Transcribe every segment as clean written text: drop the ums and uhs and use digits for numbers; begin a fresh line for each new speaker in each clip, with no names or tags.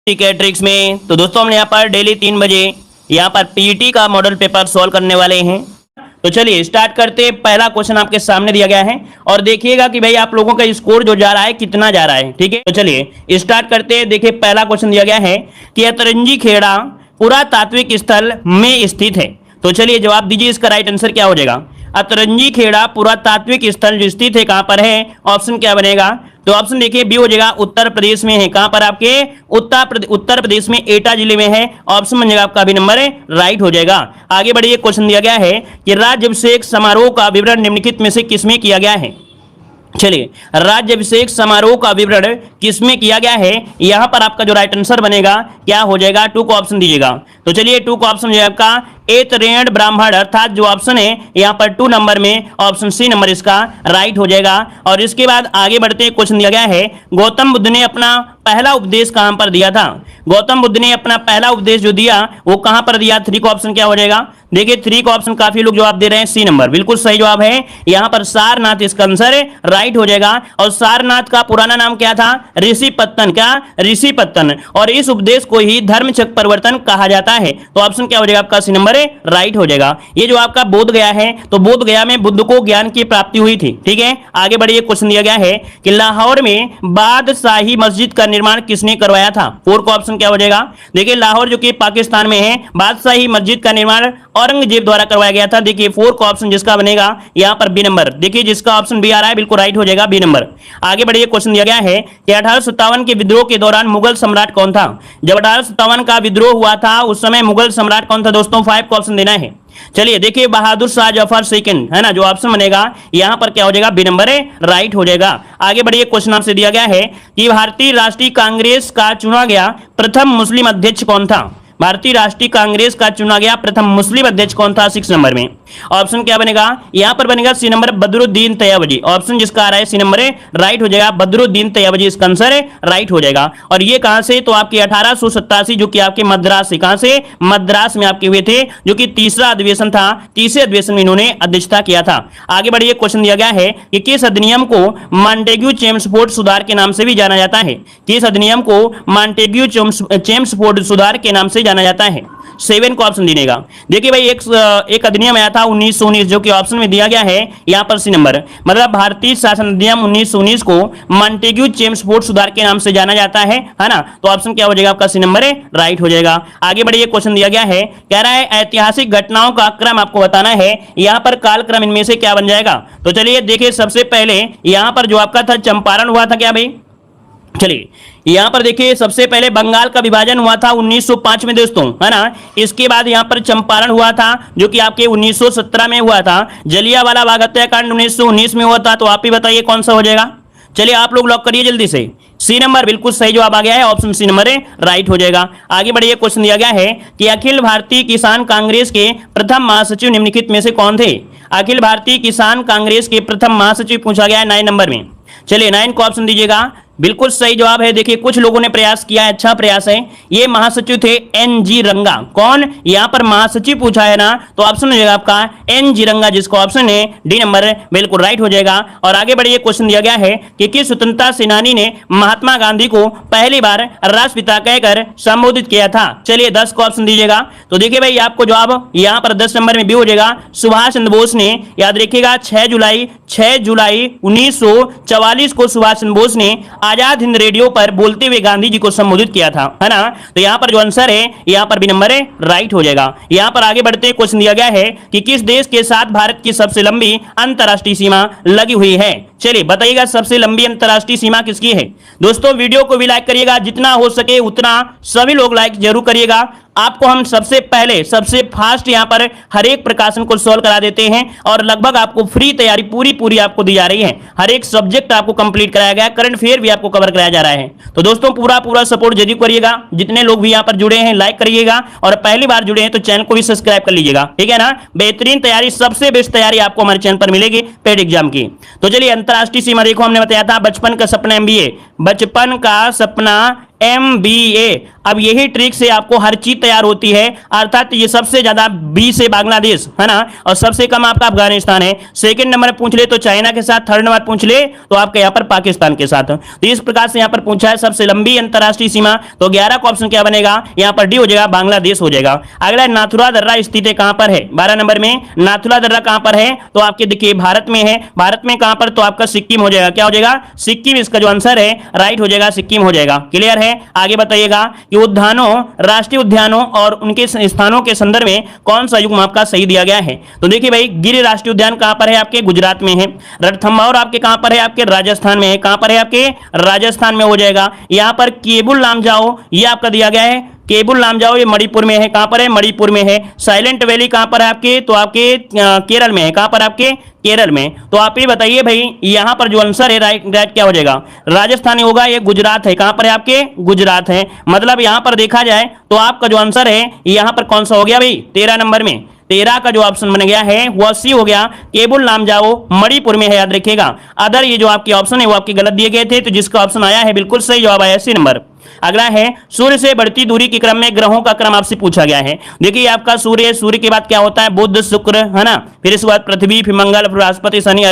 ठीक है ट्रिक्स में। तो दोस्तों हम यहाँ पर डेली 3 बजे यहाँ पर पीईटी का मॉडल पेपर सॉल्व करने वाले हैं। तो चलिए स्टार्ट करते हैं। पहला क्वेश्चन आपके सामने दिया गया है और देखिएगा कि भाई आप लोगों का स्कोर जो जा रहा है कितना जा रहा है। ठीक है, तो चलिए स्टार्ट करते हैं। देखिए पहला क्वेश्चन दिया गया है कि अतरंजी खेड़ा पुरातात्विक स्थल में स्थित है। तो चलिए जवाब दीजिए, इसका राइट आंसर क्या हो जाएगा। अतरंजी खेड़ा पुरातात्विक स्थल जो स्थित है कहां पर है, ऑप्शन क्या बनेगा। तो ऑप्शन देखिए बी हो जाएगा, उत्तर प्रदेश में है। कहां पर आपके उत्तर प्रदेश में एटा जिले में है। ऑप्शन बन जाएगा आपका बी नंबर राइट हो जाएगा। आगे बढ़िए, क्वेश्चन दिया गया है कि राज्याभिषेक समारोह का विवरण निम्नलिखित में से किसमें किया गया है। चलिए राज्याभिषेक समारोह का विवरण किसमें किया गया है, यहां पर आपका जो राइट आंसर बनेगा क्या हो जाएगा, 2 को ऑप्शन दीजिएगा। तो चलिए 2 को ऑप्शन जाएगा आपका एतरेण ब्राह्मण, अर्थात जो ऑप्शन है यहां पर 2 नंबर में ऑप्शन सी नंबर इसका राइट हो जाएगा। और इसके बाद आगे बढ़ते क्वेश्चन दिया गया है, गौतम बुद्ध ने अपना पहला उपदेश कहां पर दिया था। गौतम बुद्ध ने अपना पहला उपदेश जो दिया वो कहां पर दिया। 3 का ऑप्शन क्या हो जाएगा। देखिए 3 का ऑप्शन काफी लोग जवाब दे रहे हैं, सी नंबर बिल्कुल सही जवाब है। यहां पर सारनाथ इसका आंसर राइट हो जाएगा। और सारनाथ का पुराना नाम क्या था, ऋषिपत्तन। क्या, ऋषिपत्तन। और इस उपदेश को ही धर्मचक्र परिवर्तन कहा जाता है। तो ऑप्शन क्या हो जाएगा आपका, सी नंबर राइट हो जाएगा। ये जो आपका बोध गया है, तो बोध गया में बुद्ध को ज्ञान की प्राप्ति हुई थी। ठीक है, आगे बढ़िए, क्वेश्चन दिया गया है कि लाहौर में बादशाही मस्जिद का निर्माण किसने करवाया था। 4 का ऑप्शन क्या हो जाएगा। देखिए लाहौर जो कि पाकिस्तान में है, बादशाही मस्जिद का निर्माण औरंगजेब द्वारा करवाया गया था। देखिए 4 का ऑप्शन जिसका बनेगा यहाँ पर बी नंबर। देखिए जिसका ऑप्शन बी आ रहा है बिल्कुल राइट हो जाएगा, बी नंबर। आगे बढ़िए, क्वेश्चन दिया गया है कि 1857 के विद्रोह के दौरान मुगल सम्राट कौन था। जब 1857 का विद्रोह हुआ था उस समय मुगल सम्राट कौन था दोस्तों, 5 का ऑप्शन देना है। चलिए देखिए बहादुर शाह जफर सेकंड है ना, जो ऑप्शन बनेगा यहां पर क्या हो जाएगा, बी नंबर राइट हो जाएगा। आगे बढ़िए, क्वेश्चन आपसे दिया गया है कि भारतीय राष्ट्रीय कांग्रेस का चुना गया प्रथम मुस्लिम अध्यक्ष कौन था। भारतीय राष्ट्रीय कांग्रेस का चुना गया प्रथम मुस्लिम अध्यक्ष कौन था, 6 नंबर में। ऑप्शन क्या बनेगा, यहां पर बनेगा C number Badruddin Tyabji. Option जिसका आ रहा है सी नंबर राइट हो जाएगा, बदरुद्दीन तैयबजी इसका आंसर राइट हो जाएगा। और ये कहां से, तो आपके 1887 जो कि आपके मद्रास से, कहां से, मद्रास में आपके हुए थे, जो कि तीसरा अधिवेशन था। तीसरे अधिवेशन में इन्होंने अध्यक्षता किया था। आगे बढ़िए, क्वेश्चन दिया गया है कि किस अधिनियम को मॉन्टेग्यू चेम्सफोर्ड सुधार के नाम से भी जाना जाता है। किस अधिनियम को मॉन्टेग्यू चेम्सफोर्ड सुधार के नाम से जाना जाता है। 7 को ऑप्शन देगा। देखिए भाई एक अधिनियम आया था 1919 जो कि ऑप्शन में दिया गया है यहां पर सी नंबर, मतलब भारतीय शासन अधिनियम 1919 को मॉन्टेग्यू चेम्सफोर्ड सुधार के नाम से जाना जाता है ना। तो ऑप्शन क्या हो जाएगा आपका, सी नंबर राइट हो जाएगा। आगे बढ़िए, क्वेश्चन दिया गया है, कह रहा है ऐतिहासिक घटनाओं का क्रम आपको बताना है। यहां पर कालक्रम इनमें से क्या बन जाएगा। तो चलिए देखिए सबसे पहले यहां पर जो आपका था चंपारण हुआ था क्या भाई। चलिए यहां पर देखिए सबसे पहले बंगाल का विभाजन हुआ था 1905 में दोस्तों, है ना। इसके बाद यहां पर चंपारण हुआ था जो कि आपके 1917 में हुआ था। जलियांवाला बाग हत्याकांड 1919 में हुआ था। तो आप ही बताइए कौन सा हो जाएगा। चलिए आप लोग लॉक करिए जल्दी से, सी नंबर बिल्कुल सही जवाब आ गया है, ऑप्शन सी नंबर राइट हो जाएगा। आगे बढ़िए, क्वेश्चन दिया गया है कि अखिल भारतीय किसान कांग्रेस के प्रथम महासचिव निम्नलिखित में से कौन थे। अखिल भारतीय किसान कांग्रेस के प्रथम महासचिव पूछा गया है 9 नंबर में। चलिए 9 को ऑप्शन दीजिएगा, बिल्कुल सही जवाब है। देखिए कुछ लोगों ने प्रयास किया है, अच्छा प्रयास है। ये महासचिव थे NG रंगा। कौन, यहां पर महासचिव पूछा है ना, तो ऑप्शन हो जाएगा आपका NG रंगा, जिसका ऑप्शन है डी नंबर बिल्कुल राइट हो जाएगा। और आगे बढ़िए, क्वेश्चन दिया गया है कि किस स्वतंत्रता सेनानी ने महात्मा गांधी को पहली बार राष्ट्रपिता कहकर संबोधित किया था। चलिए 10 को ऑप्शन दीजिएगा। तो देखिए भाई आपको जवाब यहां पर 10 नंबर में भी हो जाएगा, सुभाष चंद्र बोस ने। याद रखिएगा 6 जुलाई 1944 को सुभाष चंद्र बोस ने आजाद हिंद रेडियो पर बोलते हुए गांधी जी को संबोधित किया था, है ना। तो यहां पर जो आंसर है यहां पर भी नंबर राइट हो जाएगा। यहां पर आगे बढ़ते क्वेश्चन दिया गया है कि किस देश के साथ भारत की सबसे लंबी अंतरराष्ट्रीय सीमा लगी हुई है। चलिए बताइएगा सबसे लंबी अंतरराष्ट्रीय सीमा किसकी है। दोस्तों वीडियो को भी लाइक करिएगा, जितना हो सके उतना सभी लोग लाइक जरूर करिएगा। आपको हम सबसे पहले सबसे फास्ट यहां पर हर एक प्रकाशन को सॉल्व करा देते हैं और लगभग आपको फ्री तैयारी पूरी आपको दी जा रही है। हर एक सब्जेक्ट आपको कंप्लीट कराया गया, करंट अफेयर भी आपको कवर कराया जा रहा है। तो दोस्तों पूरा सपोर्ट जरूर करिएगा। जितने लोग भी यहां पर जुड़े हैं लाइक करिएगा और पहली बार जुड़े हैं तो चैनल को भी सब्सक्राइब कर लीजिएगा, ठीक है ना। बेहतरीन तैयारी, सबसे बेस्ट तैयारी आपको हमारे चैनल पर मिलेगी पेड एग्जाम की। तो चलिए अंतरराष्ट्रीय सीमा देखो, हमने बताया था बचपन का सपना MBA, बचपन का सपना MBA। अब यही ट्रिक से आपको हर चीज तैयार होती है, अर्थात ये सबसे ज्यादा बी से बांग्लादेश है ना, और सबसे कम आपका अफगानिस्तान है। सेकंड नंबर पूछ ले तो चाइना के साथ, थर्ड नंबर पूछ ले तो आपके यहाँ पर पाकिस्तान के साथ। तो इस प्रकार से यहाँ पर पूछा है सबसे लंबी अंतरराष्ट्रीय सीमा, तो 11 का ऑप्शन क्या बनेगा, यहाँ पर डी हो जाएगा, बांग्लादेश हो जाएगा। अगला नाथुला दर्रा स्थित है कहां पर है, 12 नंबर में नाथुला दर्रा कहां पर है, तो आपके देखिए भारत में है। भारत में कहां पर, तो आपका सिक्किम हो जाएगा। क्या हो जाएगा, सिक्किम इसका जो आंसर है राइट हो जाएगा, सिक्किम हो जाएगा। क्लियर है। आगे बताइएगा कि उद्यानों, राष्ट्रीय उद्यानों और उनके स्थानों के संदर्भ में कौन सा युग्म आपका सही दिया गया है। तो देखिए भाई, गिर राष्ट्रीय उद्यान कहां पर है, आपके गुजरात में है। रणथंभौर आपके कहां पर है, आपके राजस्थान में है। कहां पर है, आपके राजस्थान में हो जाएगा। यहां पर केबुल लामजाओ ये आपका दिया गया है, केबुल लामजाओ ये मणिपुर में है। कहां पर है, मणिपुर में है। साइलेंट वैली कहां पर है आपके, तो आपके केरल में है। कहां पर आपके, केरल में। तो आप ये बताइए भाई, यहां पर जो आंसर है राइट क्या हो जाएगा, राजस्थान होगा, ये गुजरात है। कहां पर है आपके, गुजरात है। मतलब यहां पर देखा जाए तो आपका जो आंसर है यहां पर कौन सा हो गया भाई, 13 नंबर में 13 का जो ऑप्शन बन गया है वह सी हो गया, केबुल लामजाओ मणिपुर में है, याद रखिएगा। अदर ये जो आपके ऑप्शन है वो आपके गलत दिए गए थे, तो जिसका ऑप्शन आया है बिल्कुल सही जवाब आया सी नंबर। अगला है सूर्य से बढ़ती दूरी के क्रम में ग्रहों का क्रम आपसे पूछा गया है। देखिए आपका सूर्य, सूर्य के बाद क्या होता है, बुध शुक्र है ना, फिर इसके बाद पृथ्वी, फिर मंगल, फिर बृहस्पति, शनि,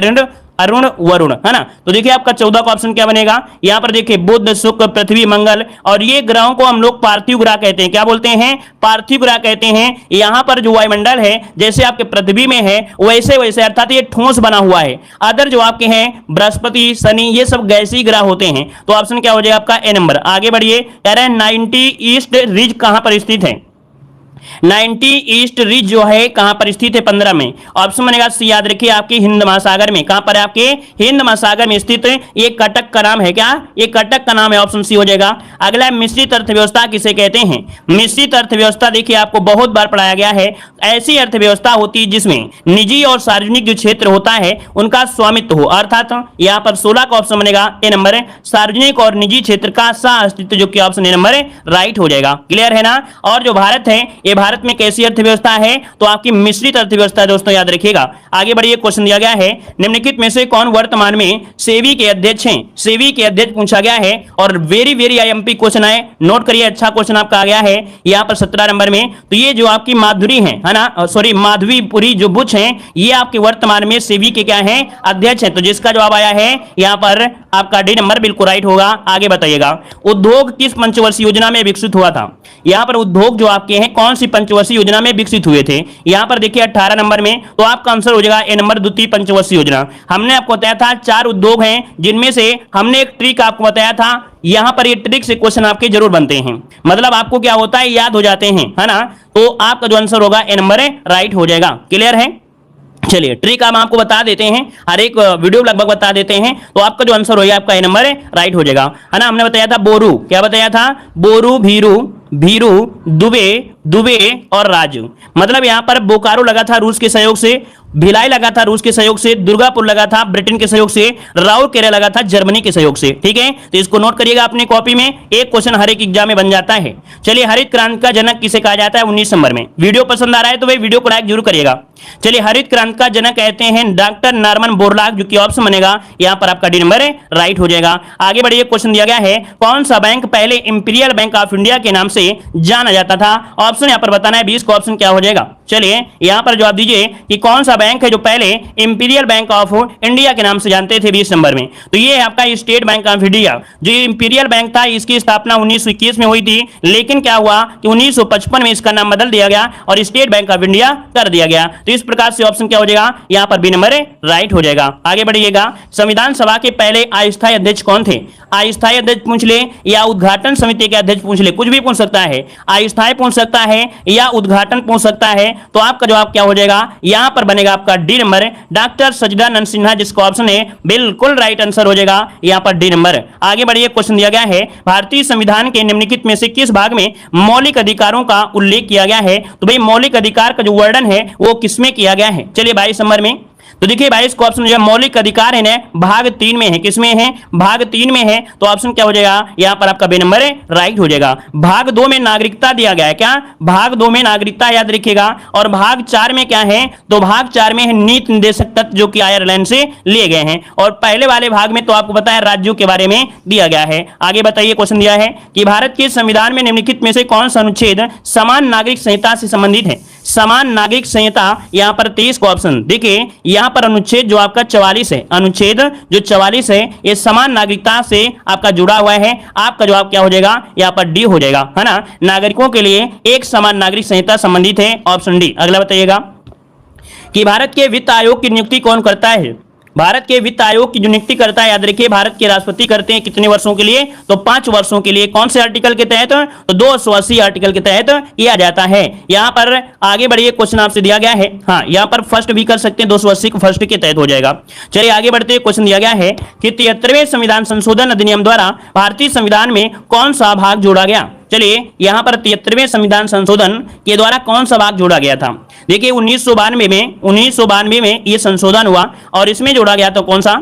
अरुण वरुण है ना। तो देखिए आपका 14 का ऑप्शन क्या बनेगा, यहां पर देखिए बुध शुक्र पृथ्वी मंगल, और ये ग्रहों को हम लोग पार्थिव ग्रह कहते हैं। क्या बोलते हैं, पार्थिव ग्रह कहते हैं। यहां पर जो वायुमंडल है जैसे आपके पृथ्वी में है वैसे वैसे, अर्थात ये ठोस बना हुआ है। अदर जो आपके हैं बृहस्पति, शनि, ये सब गैसीय ग्रह होते हैं। तो ऑप्शन क्या हो जाएगा आपका ए नंबर। आगे बढ़िए, कह रहे हैं 90 ईस्ट रिज कहां पर स्थित है। 90 ईस्ट रिज जो है कहां पर स्थित है, 15 में। ऑप्शन बनेगा सी, याद रखिए आपके हिंद महासागर में। कहां पर है, आपके हिंद महासागर में स्थित है। ये कटक का नाम है। क्या, ये कटक का नाम है, ऑप्शन सी हो जाएगा। अगला मिश्रित अर्थव्यवस्था किसे कहते हैं। मिश्रित अर्थव्यवस्था देखिए आपको बहुत बार पढ़ाया गया है। ऐसी अर्थव्यवस्था होती है जिसमें निजी और सार्वजनिक जो क्षेत्र होता है उनका स्वामित्व हो, अर्थात यहां पर 16 का ऑप्शन बनेगा ए नंबर, सार्वजनिक और निजी क्षेत्र का सह अस्तित्व, जो कि ऑप्शन ए नंबर राइट हो जाएगा। क्लियर है ना। और जो भारत है, ये भारत में कैसी अर्थव्यवस्था है, तो आपकी मिश्रित अर्थव्यवस्था दोस्तों, याद रखिएगा। आगे बढ़िए, क्वेश्चन दिया गया है निम्नलिखित में से कौन वर्तमान में सेबी के अध्यक्ष हैं। सेबी के अध्यक्ष पूछा गया है और वेरी वेरी आईएमपी क्वेश्चन है, नोट करिए। अच्छा क्वेश्चन आपका आ गया है यहां पर 17 नंबर में। तो ये जो आपकी माधुरी है ना, सॉरी माधवीपुरी जो बुच हैं, ये आपके वर्तमान में सेबी के क्या हैं, अध्यक्ष हैं। तो जिसका जवाब आया है यहां पर आपका डी नंबर बिल्कुल राइट होगा। आगे बताइएगा, उद्योग किस पंचवर्षीय योजना में विकसित हुआ था। यहां पर उद्योग जो आपके हैं कौन सी पंचवर्षीय योजना में विकसित हुए थे। यहां पर देखिए 18 नंबर में, तो आपका आंसर हो जाएगा ए नंबर, द्वितीय पंचवर्षीय योजना। हमने आपको बताया था 4 उद्योग हैं, जिनमें से हमने एक ट्रिक आपको बताया था। यहां पर ये ट्रिक से क्वेश्चन आपके जरूर बनते हैं, मतलब आपको क्या होता है, याद हो जाते हैं, है ना। तो आपका जो आंसर होगा ए नंबर राइट हो जाएगा। क्लियर है। चलिए ट्रिक हम आपको बता देते हैं, हर एक वीडियो लगभग बता देते हैं। तो आपका जो आंसर होगा आपका ए नंबर राइट हो जाएगा, है ना। हमने बताया था बोरू, क्या बताया था, बोरू, भीरू, भीरू, दुबे, दुबे और राजू। मतलब यहां पर बोकारो लगा था रूस के सहयोग से, भिलाई लगा था रूस के सहयोग से, दुर्गापुर लगा था ब्रिटेन के सहयोग से, राउरकेला लगा था जर्मनी के सहयोग से। ठीक है, तो इसको नोट करिएगा अपनी कॉपी में, एक क्वेश्चन हर एक एग्जाम में बन जाता है। चलिए, हरित क्रांति का जनक किसे कहा जाता है, 19 नंबर में। वीडियो पसंद आ रहा है तो भाई वीडियो को लाइक जरूर करिएगा। चलिए, हरित क्रांति का जनक कहते हैं डॉक्टर नॉर्मन बोरलॉग, जो कि ऑप्शन बनेगा यहां पर आपका डी नंबर राइट हो जाएगा। आगे बढ़िए, क्वेश्चन दिया गया है कौन सा बैंक पहले इंपीरियल बैंक ऑफ इंडिया के नाम से जाना जाता था। ऑप्शन यहां पर बताना है, 20 का ऑप्शन क्या हो जाएगा। चलिए यहां पर जवाब दीजिए कि कौन सा बैंक है जो पहले इंपीरियल बैंक ऑफ इंडिया के नाम से जानते थे 20 नंबर में। तो ये है आपका स्टेट बैंक ऑफ इंडिया। जो इंपीरियल बैंक था इसकी स्थापना 1921 में हुई थी, लेकिन क्या हुआ कि 1955 में इसका नाम बदल दिया गया और स्टेट बैंक ऑफ इंडिया कर दिया गया। तो इस प्रकार से ऑप्शन क्या हो जाएगा, यहां पर बी नंबर राइट हो जाएगा। आगे बढ़िएगा, संविधान सभा के पहले अस्थायी अध्यक्ष कौन थे। अस्थायी अध्यक्ष पूछ ले या उद्घाटन समिति के अध्यक्ष पूछ ले, कुछ भी पूछ सकता है। अस्थायी पूछ सकता है या उद्घाटन पूछ सकता है। तो आपका जवाब क्या हो जाएगा, यहां पर बनेगा आपका D number, doctor Sachchidananda Sinha, जिसका ऑप्शन है बिल्कुल राइट आंसर हो जाएगा यहां पर डी नंबर। आगे बढ़िए, क्वेश्चन दिया गया है भारतीय संविधान के निम्नलिखित में से किस भाग में मौलिक अधिकारों का उल्लेख किया गया है। तो भाई मौलिक अधिकार का जो वर्णन है वो किसमें किया गया है। चलिए 22 नंबर में, तो देखिए भाई इसको ऑप्शन जो मौलिक अधिकार है ना भाग 3 में है, किसमें है, भाग 3 में है, तो ऑप्शन क्या हो जाएगा यहां पर आपका बे नंबर राइट हो जाएगा। भाग 2 में नागरिकता दिया गया है, क्या भाग 2 में नागरिकता याद रखिएगा, और भाग 4 में क्या है, तो भाग 4 में है नीति निर्देशक तत्व जो कि आयरलैंड से लिए गए हैं, और पहले वाले भाग में तो आपको पता है राज्यों के बारे में दिया गया है। आगे बताइए क्वेश्चन दिया है कि भारत के संविधान में निम्नलिखित में से कौन सा अनुच्छेद समान नागरिक संहिता से संबंधित है। समान नागरिक संहिता यहां पर 23 का ऑप्शन देखिए, यहां पर अनुच्छेद जो आपका 44 है, अनुच्छेद जो 44 है ये समान नागरिकता से आपका जुड़ा हुआ है। आपका जवाब क्या हो जाएगा, यहां पर डी हो जाएगा, है ना। नागरिकों के लिए एक समान नागरिक संहिता संबंधित है, ऑप्शन डी। अगला बताइएगा कि भारत के वित्त आयोग की नियुक्ति कौन करता है। भारत के वित्त आयोग की जो नियुक्ति करता है याद रखिए भारत के राष्ट्रपति करते हैं, कितने वर्षों के लिए, तो 5 वर्षों के लिए। कौन से आर्टिकल के तहत, तो 280 आर्टिकल के तहत किया जाता है। यहां पर आगे बढ़िए क्वेश्चन आपसे दिया गया है, हाँ यहां पर फर्स्ट भी कर सकते हैं, 280 फर्स्ट के तहत हो जाएगा। चलिए आगे बढ़ते क्वेश्चन दिया गया है कि 73वें संविधान संशोधन अधिनियम द्वारा भारतीय संविधान में कौन सा भाग जोड़ा गया। चलिए यहां पर 73वें संविधान संशोधन के द्वारा कौन सा भाग जोड़ा गया था। देखिए 1992 में ये संशोधन हुआ और इसमें जोड़ा गया तो कौन सा,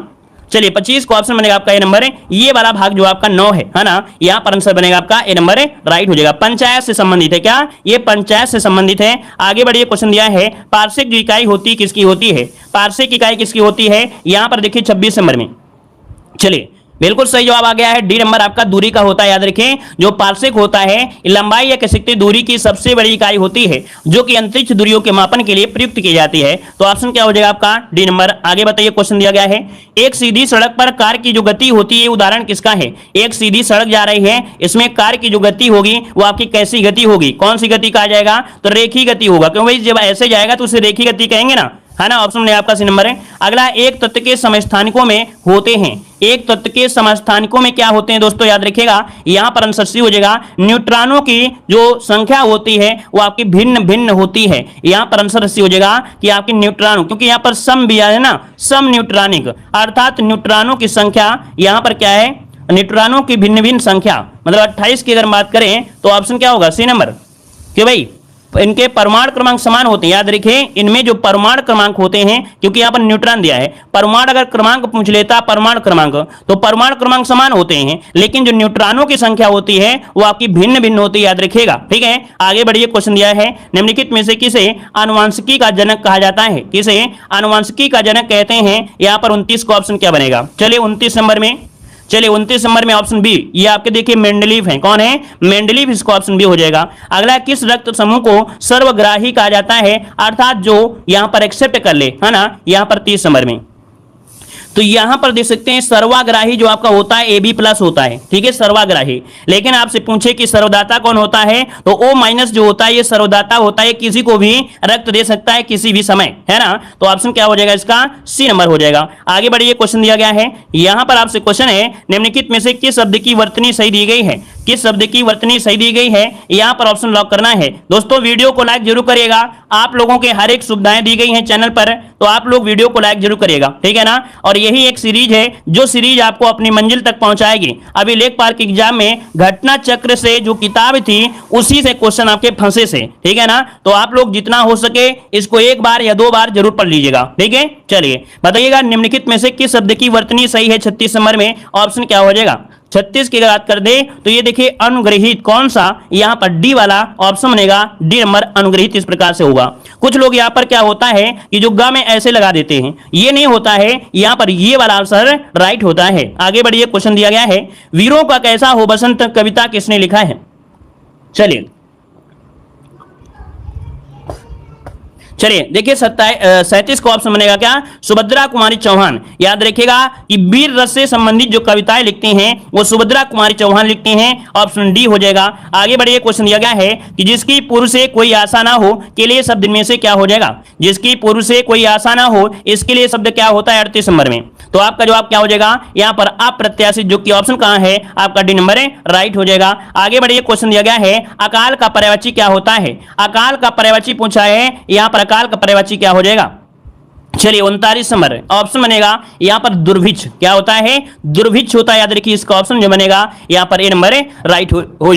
चलिए 25 का ऑप्शन बनेगा आपका ए नंबर है, ये वाला भाग जो आपका 9 है ना, यहां पर आंसर बनेगा आपका ए नंबर राइट हो जाएगा। पंचायत से संबंधित है, क्या ये पंचायत से संबंधित है। आगे बढ़िए क्वेश्चन दिया है पार्षिक जो इकाई होती किसकी होती है, पार्षिक इकाई किसकी होती है, यहां पर देखिए 26 नंबर में। चलिए बिल्कुल सही जवाब आ गया है, डी नंबर आपका दूरी का होता है। याद रखें जो पार्सेक होता है लंबाई या कह सकते दूरी की सबसे बड़ी इकाई होती है जो कि अंतरिक्ष दूरियों के मापन के लिए प्रयुक्त की जाती है। तो ऑप्शन क्या हो जाएगा आपका डी नंबर। आगे बताइए क्वेश्चन दिया गया है एक सीधी सड़क पर कार की जो गति होती है उदाहरण किसका है। एक सीधी सड़क जा रही है, इसमें कार की जो गति होगी वो आपकी कैसी गति होगी, कौन सी गति कहा जाएगा, तो रेखीय गति होगा, क्योंकि जब ऐसे जाएगा तो उसे रेखीय गति कहेंगे ना, है ना। ऑप्शन में आपका सी नंबर है। अगला एक तत्व के समस्थानिकों में होते हैं, एक तत्व के समस्थानिकों में क्या होते हैं दोस्तों, याद रखिएगा यहां पर आंसर सी हो जाएगा। न्यूट्रॉनों की जो संख्या होती है वो आपकी भिन्न भिन्न होती है, यहां पर आंसर सी हो जाएगा कि आपकी न्यूट्रॉनों, क्योंकि यहां पर सम भी है ना, सम न्यूट्रॉनिक, अर्थात न्यूट्रॉनों की संख्या यहां पर क्या है, न्यूट्रॉनों की भिन्न भिन्न संख्या, मतलब 28 की अगर बात करें तो ऑप्शन क्या होगा सी नंबर, कि भाई इनके परमाणु क्रमांक समान होते हैं। याद रखिए इनमें जो परमाणु क्रमांक होते हैं, क्योंकि यहां पर न्यूट्रॉन दिया है, परमाणु अगर क्रमांक पूछ लेता परमाणु क्रमांक तो परमाणु क्रमांक समान होते हैं, लेकिन जो न्यूट्रॉनों की संख्या होती है वो आपकी भिन्न भिन्न होती है, याद रखिएगा। ठीक है आगे बढ़िए क्वेश्चन दिया है निम्नलिखित में से किसे आनुवंशिकी का जनक कहा जाता है, किसे आनुवंशिकी का जनक कहते हैं। यहां पर 29 का ऑप्शन क्या बनेगा, चलिए 29 नंबर में, चलिए 29 नंबर में ऑप्शन बी, ये आपके देखिए मेंडलीव है, कौन है मेंडलीव, इसको ऑप्शन बी हो जाएगा। अगला किस रक्त समूह को सर्वग्राही कहा जाता है, अर्थात जो यहां पर एक्सेप्ट कर ले, है ना, यहां पर 30 नंबर में। तो यहां पर देख सकते हैं सर्वाग्राही जो आपका होता है AB प्लस होता है, ठीक है सर्वाग्राही। लेकिन आपसे पूछे कि सर्वदाता कौन होता है, तो O माइनस जो होता है ये सर्वदाता होता है, किसी को भी रक्त दे सकता है किसी भी समय, है ना। तो ऑप्शन क्या हो जाएगा इसका सी नंबर हो जाएगा। आगे बढ़िए क्वेश्चन दिया गया है, यहां पर आपसे क्वेश्चन है निम्नलिखित में से किस शब्द की वर्तनी सही दी गई है, किस शब्द की वर्तनी सही दी गई है, यहां पर ऑप्शन लॉक करना है। दोस्तों वीडियो को लाइक जरूर करिएगा, आप लोगों के हर एक सुविधाएं दी गई हैं चैनल पर, तो आप लोग वीडियो को लाइक जरूर करिएगा, ठीक है ना। और यही एक सीरीज है जो सीरीज आपको अपनी मंजिल तक पहुंचाएगी। अभी लेखपाल एग्जाम में घटना चक्र से जो किताब थी उसी से क्वेश्चन आपके फंसे से, ठीक है ना। तो आप लोग जितना हो सके इसको एक बार या 2 बार जरूर पढ़ लीजिएगा, ठीक है। चलिए बताइएगा निम्नलिखित में से किस शब्द की वर्तनी सही है 36 नंबर में, ऑप्शन क्या हो जाएगा 36 की बात कर दे तो ये देखिए अनुग्रहित, कौन सा, यहां पर डी वाला ऑप्शन बनेगा, डी नंबर अनुग्रहित इस प्रकार से होगा। कुछ लोग यहां पर क्या होता है कि जो ग में ऐसे लगा देते हैं, ये नहीं होता है, यहां पर ये वाला आंसर राइट होता है। आगे बढ़िए क्वेश्चन दिया गया है वीरों का कैसा हो बसंत कविता किसने लिखा है। चलिए देखिए 37 का ऑप्शन बनेगा क्या, सुभद्रा कुमारी चौहान। याद रखिएगा कि वीर रस से संबंधित जो कविताएं लिखती हैं वो सुभद्रा कुमारी चौहान लिखती हैं, ऑप्शन डी हो जाएगा। आगे बढ़िए क्वेश्चन दिया गया है कि जिसकी पूर्व से कोई आशा ना हो के लिए शब्द में से क्या हो जाएगा, जिसकी पूर्व से कोई आशा ना हो इसके लिए शब्द क्या होता है 38 नंबर में। तो आपका जवाब क्या हो जाएगा, यहाँ पर अप्रत्याशित, जो कि ऑप्शन कहां है आपका डी नंबर राइट हो जाएगा। आगे बढ़िए क्वेश्चन दिया गया है अकाल का पर्यायवाची क्या होता है, अकाल का पर्यायवाची पूछा है, यहाँ पर अकाल का पर्यायवाची क्या हो जाएगा। चलिए 39 नंबर ऑप्शन बनेगा यहां पर दुर्भिक्ष, क्या होता है दुर्भिक्ष होता है, याद रखिए इसका ऑप्शन जो बनेगा यहां पर ए नंबर राइट हो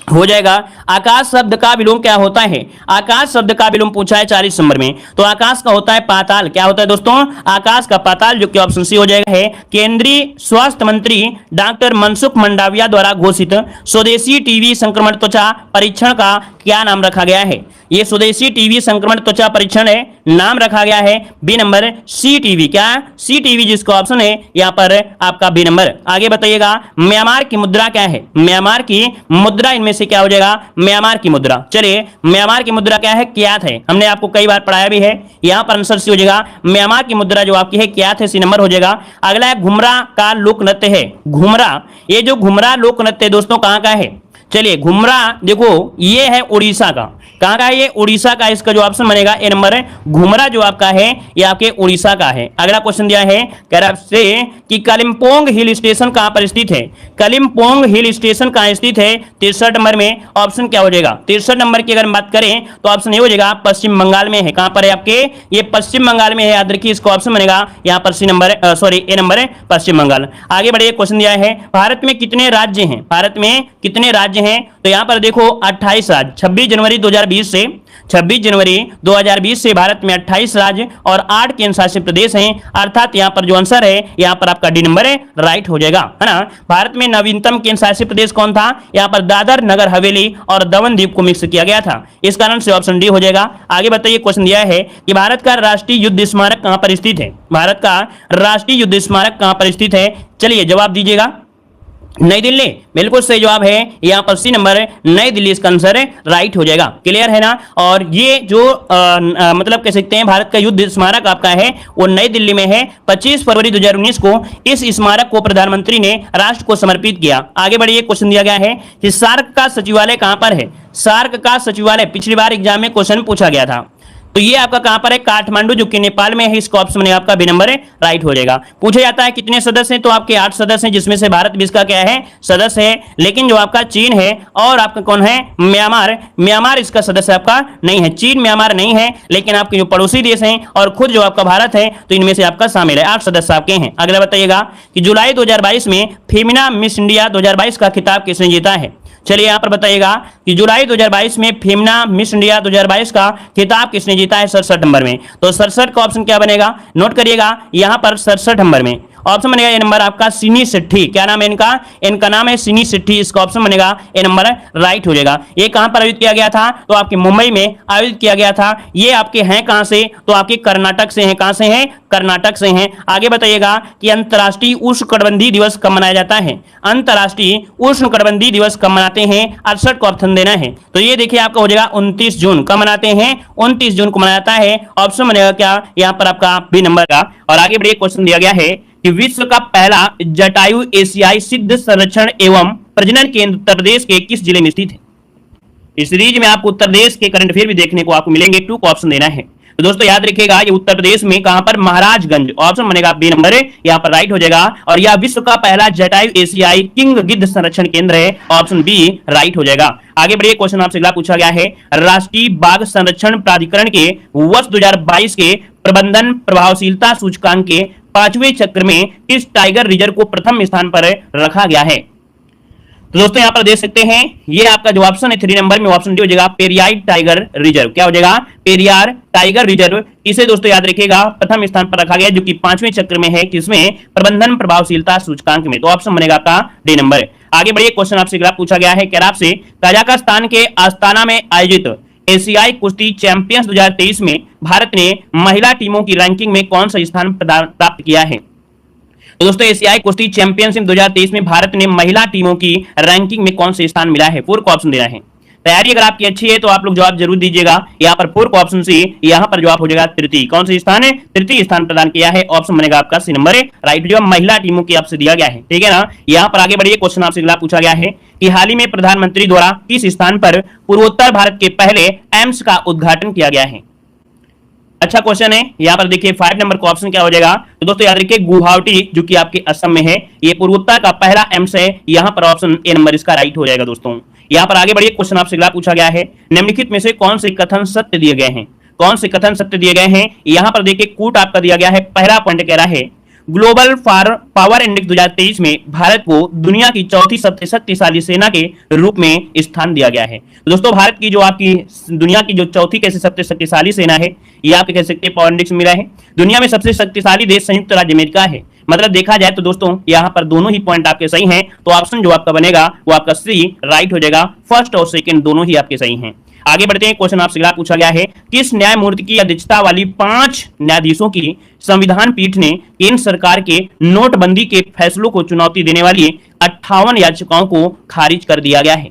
हो जाएगा। आकाश शब्द का विलोम क्या होता है? आकाश शब्द का विलोम पूछा है 40 नंबर में, तो आकाश का होता है पाताल। क्या होता है दोस्तों? आकाश का पाताल, जो कि ऑप्शन सी हो जाएगा है। केंद्रीय स्वास्थ्य मंत्री डॉक्टर मनसुख मंडाविया द्वारा घोषित स्वदेशी टीबी संक्रमण त्वचा परीक्षण का क्या नाम रखा गया है? ये स्वदेशी टीबी संक्रमण त्वचा परीक्षण है, नाम रखा गया है बी नंबर सी टीबी। क्या? सी टीबी, जिसका ऑप्शन है यहां पर आपका बी नंबर। आगे बताइएगा, म्यांमार की मुद्रा क्या है? म्यांमार की मुद्रा इनमें से क्या हो जाएगा? म्यांमार की मुद्रा। चलिए, म्यांमार की मुद्रा क्या है? क्यात है। हमने आपको कई बार पढ़ाया भी है। यहां पर आंसर सी हो जाएगा। म्यांमार की मुद्रा जो आपकी है क्यात है, सी नंबर हो जाएगा। अगला है घुमरा का लोक नृत्य है। घुमरा, ये जो घुमरा लोक नृत्य दोस्तों कहां का है? चलिए, घुमरा देखो ये है उड़ीसा का। कहां का है ये? उड़ीसा का। इसका जो ऑप्शन बनेगा ए नंबर है। घुमरा जो आपका है ये आपके उड़ीसा का है। अगला क्वेश्चन दिया है कह रहा से कि कलिम्पोंग हिल स्टेशन कहां पर स्थित है? कलिम्पोंग हिल स्टेशन कहां स्थित है? 63 नंबर में ऑप्शन क्या हो जाएगा? 63 नंबर की अगर हम बात करें तो ऑप्शन ये हो जाएगा पश्चिम बंगाल में है। कहां पर है आपके? ये पश्चिम बंगाल में है। याद रखिए, इसका ऑप्शन बनेगा यहां पर सी नंबर सॉरी ए नंबर है, पश्चिम बंगाल। आगे बढ़िए, क्वेश्चन दिया है भारत में कितने राज्य हैं? भारत में कितने राज्य हैं? तो यहां पर देखो 28 राज्य। 26 जनवरी 2020 से भारत में 28 राज्य और 8 केंद्र शासित प्रदेश हैं। अर्थात यहां पर जो आंसर है यहां पर आपका डी नंबर है, राइट हो जाएगा, है ना। भारत में नवीनतम केंद्र शासित प्रदेश कौन था? यहां पर दादर नगर हवेली और दमन द्वीप को मिक्स किया गया था। इस कारण से ऑप्शन डी हो जाएगा। आगे बताइए, क्वेश्चन दिया है कि भारत का राष्ट्रीय युद्ध स्मारक कहां पर स्थित है? भारत का राष्ट्रीय युद्ध स्मारक कहां पर स्थित है? चलिए जवाब दीजिएगा। नई दिल्ली, बिल्कुल सही जवाब है यहाँ पर सी नंबर, नई दिल्ली इसका आंसर राइट हो जाएगा। क्लियर है ना। और ये जो मतलब कह सकते हैं भारत का युद्ध स्मारक आपका है वो नई दिल्ली में है। 25 फरवरी 2019 को इस स्मारक को प्रधानमंत्री ने राष्ट्र को समर्पित किया। आगे बढ़िए, क्वेश्चन दिया गया है कि सार्क का सचिवालय कहां पर है? सार्क का सचिवालय पिछली बार एग्जाम में क्वेश्चन पूछा गया था, तो ये आपका कहां पर है? काठमांडू, जो कि नेपाल में है। इसका ऑप्शन में आपका बी नंबर है, राइट हो जाएगा। पूछा जाता है कितने सदस्य हैं, तो आपके 8 सदस्य हैं, जिसमें से भारत भी इसका क्या है? सदस्य है। लेकिन जो आपका चीन है और आपका कौन है? म्यांमार इसका सदस्य आपका नहीं है। चीन म्यांमार नहीं है, लेकिन आपके जो पड़ोसी देश हैं और खुद जो आपका भारत है, तो इनमें से आपका शामिल है। 8 सदस्य आपके हैं। अगला बताइएगा कि जुलाई 2022 में फेमिना मिस इंडिया 2022 का खिताब किसने जीता है? चलिए यहां पर बताइएगा कि जुलाई 2022 में फेमिना मिस इंडिया 2022 का खिताब किसने जीता है? 67 नंबर में। तो 67 का ऑप्शन क्या बनेगा? नोट करिएगा, यहां पर 67 नंबर में ऑप्शन बनेगा ए नंबर आपका सिनी सेट्टी। क्या नाम है इनका? इनका नाम है सिनी सेट्टी। इसका ऑप्शन बनेगा ए नंबर, राइट हो जाएगा। ये कहां पर आयोजित किया गया था? तो आपके मुंबई में आयोजित किया गया था। ये आपके हैं कहां से? तो आपके कर्नाटक से हैं। कहां से हैं? कर्नाटक से हैं। आगे बताइएगा कि अंतर्राष्ट्रीय उष्णकटिबंधीय दिवस कब मनाया जाता है? अंतर्राष्ट्रीय उष्णकटिबंधीय दिवस कब मनाते हैं? 68 को ऑप्शन देना है। तो ये देखिए आपका हो जाएगा 29 जून। कब मनाते हैं? 29 जून को मनाया जाता है। ऑप्शन बनेगा क्या? यहाँ पर आपका बी नंबर का। और आगे बढ़िए, क्वेश्चन दिया गया है कि विश्व का पहला जटायु एशियाई सिद्ध संरक्षण एवं प्रजनन केंद्र उत्तर प्रदेश के किस जिले में स्थित है? इस सीरीज में आपको उत्तर प्रदेश के करंट अफेयर भी देखने को आपको मिलेंगे। 2 को ऑप्शन देना है। तो दोस्तों याद रखिएगा, ये उत्तर प्रदेश में कहां पर? महाराजगंज। ऑप्शन बनेगा बी नंबर, यहाँ पर राइट हो जाएगा। और यह विश्व का पहला जटायु एशियाई किंग गिद्ध संरक्षण केंद्र है। ऑप्शन बी राइट हो जाएगा। आगे बढ़िए, क्वेश्चन आपसे अगला पूछा गया है राष्ट्रीय बाघ संरक्षण प्राधिकरण के वर्ष 2022 के प्रबंधन प्रभावशीलता सूचकांक के 5वें चक्र में किस टाइगर रिजर्व को प्रथम स्थान पर रखा गया है? तो दोस्तों यहां पर देख सकते हैं, ये आपका जो ऑप्शन है 3 नंबर में ऑप्शन डी हो जाएगा, पेरियार टाइगर रिजर्व। क्या हो जाएगा? Periyar tiger reserve. इसे दोस्तों याद रखिएगा प्रथम स्थान पर रखा गया, जो कि 5वें चक्र में है। किसमें? प्रबंधन प्रभावशीलता सूचकांक में। तो ऑप्शन बनेगा आपका डी नंबर। आगे बढ़िए, क्वेश्चन आपसे अगला पूछा गया है क्या आपसे कजाकिस्तान के अस्ताना में आयोजित एशियाई कुश्ती चैंपियंस 2023 में भारत ने महिला टीमों की रैंकिंग में कौन सा स्थान प्राप्त किया है? तो दोस्तों एशियाई कुश्ती चैंपियनशिप 2023 में भारत ने महिला टीमों की रैंकिंग में कौन से स्थान मिला है? 4 को ऑप्शन देना है। तैयारी अगर आपकी अच्छी है तो आप लोग जवाब जरूर दीजिएगा। यहाँ पर 4 को ऑप्शन सी, यहाँ पर जवाब हो जाएगा तृतीय। कौन सा स्थान है? तृतीय स्थान प्रदान किया है। ऑप्शन बनेगा आपका सी नंबर, राइट। जो महिला टीमों की आपसे दिया गया है, ठीक है ना। यहाँ पर आगे बढ़िए, क्वेश्चन आपसे अगला पूछा गया है कि हाल ही में प्रधानमंत्री द्वारा किस स्थान पर पूर्वोत्तर भारत के पहले एम्स का उद्घाटन किया गया है? अच्छा क्वेश्चन है। यहाँ पर देखिए 5 नंबर का ऑप्शन क्या हो जाएगा? तो दोस्तों याद रखिए गुवाहाटी, जो कि आपके असम में है, ये पूर्वोत्तर का पहला एम्स है। यहाँ पर ऑप्शन ए नंबर इसका राइट हो जाएगा दोस्तों। यहाँ पर आगे बढ़िए, क्वेश्चन आपसे अगला पूछा गया है निम्नलिखित में से कौन से कथन सत्य दिए गए हैं? कौन से कथन सत्य दिए गए हैं? यहाँ पर देखिए कूट आपका दिया गया है। पहला पॉइंट कह रहा है ग्लोबल पावर इंडेक्स 2023 में भारत को दुनिया की चौथी सबसे शक्तिशाली सेना के रूप में स्थान दिया गया है। तो दोस्तों भारत की जो आपकी दुनिया की जो चौथी कैसे सबसे शक्तिशाली सेना है, ये आपके कह सकते हैं पावर इंडेक्स में मिला है। दुनिया में सबसे शक्तिशाली देश संयुक्त राज्य अमेरिका है। मतलब देखा जाए तो दोस्तों यहाँ पर दोनों ही पॉइंट आपके सही हैं, तो ऑप्शन जो आपका बनेगा वो आपका सी राइट हो जाएगा। फर्स्ट और सेकंड दोनों ही आपके सही हैं। आगे बढ़ते हैं, क्वेश्चन आपसे अगला पूछा गया है, किस न्यायमूर्ति की अध्यक्षता वाली 5 न्यायाधीशों की संविधान पीठ ने केंद्र सरकार के नोटबंदी के फैसलों को चुनौती देने वाली 58 याचिकाओं को खारिज कर दिया गया है?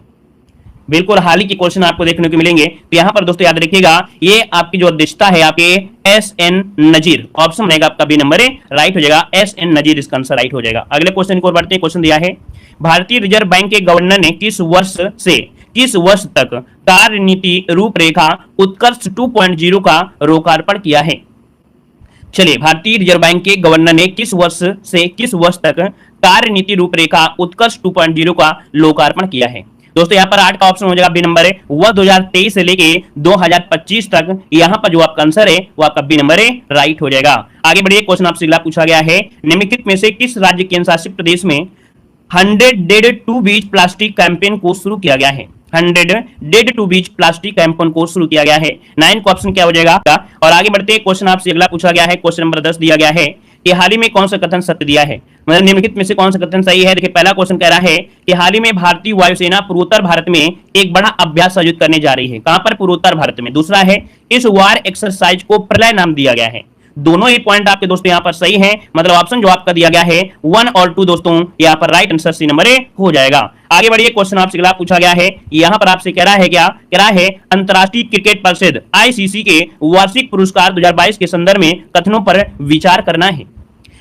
बिल्कुल हाल ही के क्वेश्चन आपको देखने को मिलेंगे। तो यहां पर दोस्तों याद रखिएगा, ये आपकी जो अध्यक्षता है आपके एस.एन. नजीर, ऑप्शन रहेगा आपका बी नंबर ए राइट हो जाएगा। एस.एन. नजीर इसका आंसर राइट हो जाएगा। अगले क्वेश्चन को बढ़ते हैं। क्वेश्चन दिया है, भारतीय रिजर्व बैंक के गवर्नर ने किस वर्ष तक कार्यनीति रूपरेखा उत्कर्ष 2.0 का लोकार्पण किया है? चलिए, भारतीय रिजर्व बैंक के गवर्नर ने किस वर्ष से किस वर्ष तक कार्यनीति रूपरेखा उत्कर्ष 2.0 का लोकार्पण किया है? दोस्तों यहाँ पर 8 का ऑप्शन हो जाएगा बी नंबर है, वह 2023 से लेके 2025 तक। यहाँ पर जो आपका आंसर है वो आपका बी नंबर है राइट हो जाएगा। आगे बढ़िए, क्वेश्चन आपसे अगला पूछा गया है, निम्नलिखित में से किस राज्य केंद्र शासित प्रदेश में 100 dead to beach plastic campaign को शुरू किया गया है? 100 dead to beach plastic campaign को शुरू किया गया है। 9 का ऑप्शन क्या हो जाएगा? और आगे बढ़ते हैं, क्वेश्चन आपसे अगला पूछा गया है, क्वेश्चन नंबर 10 दिया गया है कि हाल ही में कौन सा कथन सत्य दिया है? मतलब निम्नलिखित में से कौन सा कथन सही है? देखिए, पहला क्वेश्चन कह रहा है कि हाल ही में भारतीय वायुसेना पूर्वोत्तर भारत में एक बड़ा अभ्यास आयोजित करने जा रही है। कहां पर? पूर्वोत्तर भारत में। दूसरा है, इस वार एक्सरसाइज को प्रलय नाम दिया गया है। दोनों ही पॉइंट आपके दोस्तों यहाँ पर सही हैं। मतलब ऑप्शन जो आपका दिया गया है 1 और 2 दोस्तों यहाँ पर right answer C number A हो जाएगा। आगे बढ़िए, क्वेश्चन आपसे अगला पूछा गया है, यहाँ पर आपसे कह रहा है क्या? कह रहा है अंतरराष्ट्रीय क्रिकेट परिषद आईसीसी के वार्षिक पुरस्कार 2022 के संदर्भ में कथनों पर विचार करना है।